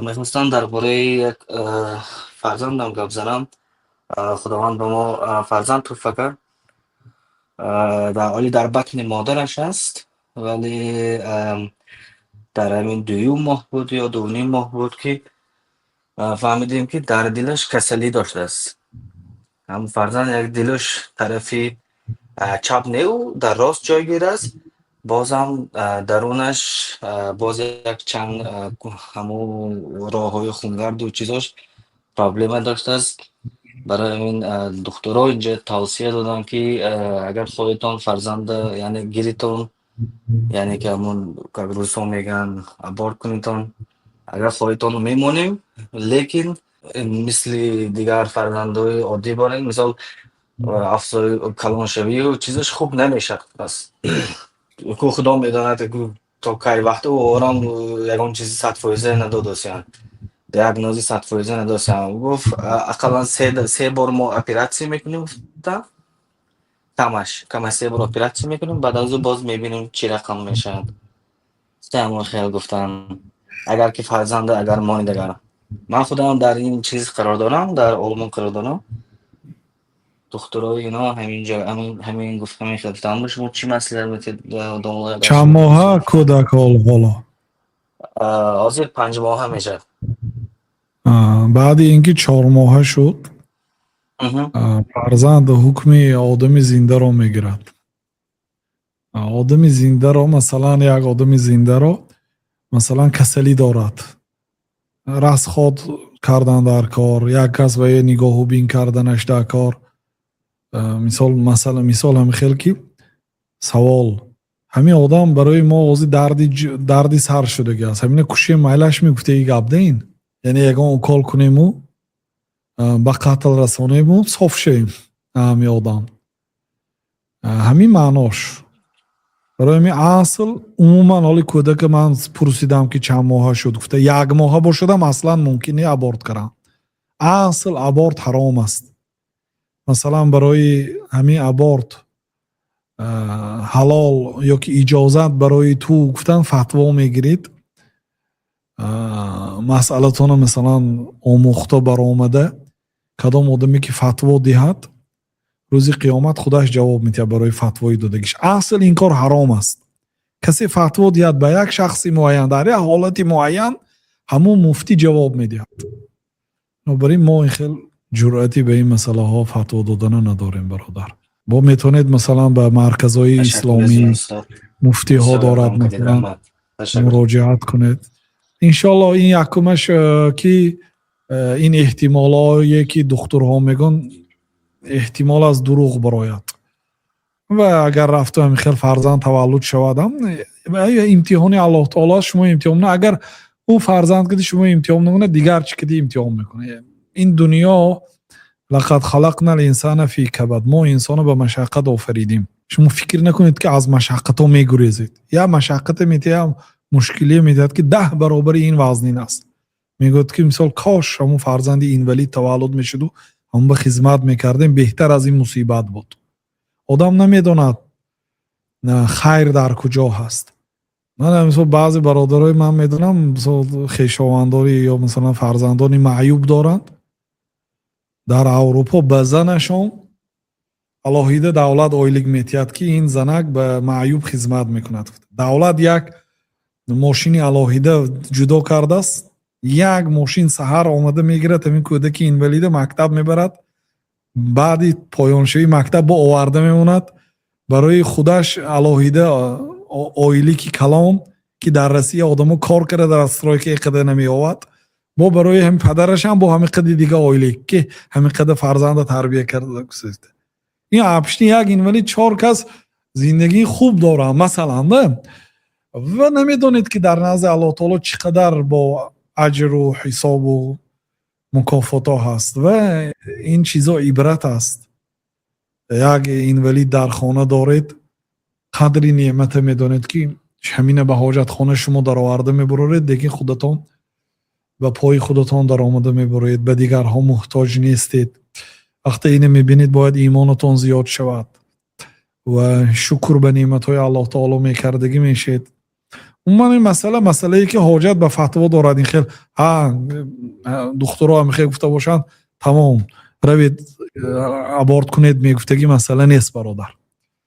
میخواستم درباره یک فرزندم گپ زنم. خداوند به ما فرزند توفه کرد. در حالی در بطن مادرش است، ولی در همین 2 ماه بود یا 2.5 ماه بود که فهمیدیم که در دلش کسلی داشته است. هم فرزند یک دلش طرفی چپ نیو در راست جایگیر است. بازم درونش باز یک چند همون راه های خونگرد و چیزاش پرابلم داشته است. برای این دکترها اینجا توصیه دادن که اگر خودتان فرزند یعنی گیریتون، یعنی که همون که روسا میگن ابورت کنیتون، اگر خودتان رو میمونیم، لیکن مثل دیگر فرزندهای عادی بارین مثال افزای کلان شوی و چیزش خوب نمیشه. بس کو خدا میداند که تا کی وقت او آرام یگان چیزی 100% ندادوسیان دیاگنوزی 100% نداشتم. گفت اقلا سه بار ما اپراتسی میکنیم، تا کمش 3 بار اپراتسی میکنیم، بعد از اون باز میبینیم چی رقم میشن. سه خیال گفتن اگر که فرزنده اگر ماندگارم، من خودم در این چیز قرار دارم، در آلمان قرار دارم. دخترای اینا همینجا همین گفت همین خیلی به شما چی مسئله میتید دامغای داشت چند میتونستید. ماهه کودک حالا؟ حاضر 5 ماه میشه. بعد اینکه 4 ماهه شد اها. فرزند حکم آدم زنده را میگیرد. آدم زنده را مثلا یک آدم زنده را مثلا کسلی دارد، رسخاد کردن در کار، یک کس به نگاه و بین کردنش در کار. مثال همین خیلی که سوال همین آدم برای ما اوزی دردی سر شده است، همین کشی مایلش میگفته ای گپ دین، یعنی یگان کال کنیم و به قتل رسانیم و صاف شیم. همین آدم همین معناش برای همین اصل عموما حالی کودک من پرسیدم که چند ماه شد، گفته 1 ماه باشدم اصلا ممکنه ابورت کنم. اصل ابورت حرام است. مثلا برای همین ابورت حلال یا که اجازت برای تو گفتن فتوا میگیرید، مسئلتون مثلا آموخته بر آمده، کدام آدمی که فتوا دهد روزی قیامت خودش جواب میده برای فتوای دادگیش. اصل این کار حرام است. کسی فتوا دهد به یک شخصی معین در یک حالت معین، همون مفتی جواب میدهد. برای ما این خیلی جرأتی به این مسئله ها فتوا دادن نداریم برادر. با میتونید مثلا به مرکزهای تشکر از این اسلامی استاد. مفتی ها بسیار دارد احترام کردید. مثلا رحمت. تشکر. مراجعت کنید. انشالله این یکمش که این احتمالایی که دکترها میگن احتمال از دروغ براید و اگر رفته همین خیلی فرزند تولد شودم امتحانی الله تعالی شما امتحان نه، اگر اون فرزند کدی شما امتحان نکنه دیگر چی کدی امتحان میکنه. این دنیا لقد خلقنا الانسان فی کبد، ما انسان به مشقت آفریدیم. شما فکر نکنید که از مشقت ها میگریزید. یا مشقت میتیم مشکلی میدهد که 10 برابر این وزنین است. میگوید که مثال کاش همون فرزند اینوالید تولد میشد و همون به خدمت میکردیم، بهتر از این مصیبت بود. آدم نمیداند خیر در کجا هست. من مثلا بعضی برادرای من میدونم مثلا خویشاونداری یا مثلا فرزندانی معیوب دارند، در اروپا به زنشان الهیده دولت آیلیگ میتید که این زنک به معیوب خدمت میکند. دولت یک ماشین الهیده جدا کرده است، یک ماشین سحر آمده میگیرد همین کودک اینوالید مکتب میبرد، بعدی پایانشوی مکتب با آورده میموند، برای خودش الهیده آیلی که کلام که در رسی آدمو کار کرده در استرای که قده نمی آود، با برای هم پدرش هم با همین قد دیگه آیلی که همین قد فرزند تربیه کرده. این اپشنی یک اینوالید 4 کس زندگی خوب داره مثلا نه؟ و نمیدونید که در نزد الله تعالی چقدر با اجر و حساب و مکافات ها هست و این چیزا عبرت است. یک اینوالید در خانه دارید، قدری نعمت میدونید که همینه به حاجت خانه شما در آورده میبرید، دیگه خودتان و پای خودتان در آمده میبرید، به دیگرها محتاج نیستید. وقتی اینه میبینید باید ایمانتان زیاد شود و شکر به نعمت های الله تعالی میکردگی میشید عموما این مسئله ای که حاجت به فتوا دارد، این خیلی دخترها هم خیلی گفته باشند تمام روید ابورت کنید، میگفتگی مسئله نیست برادر.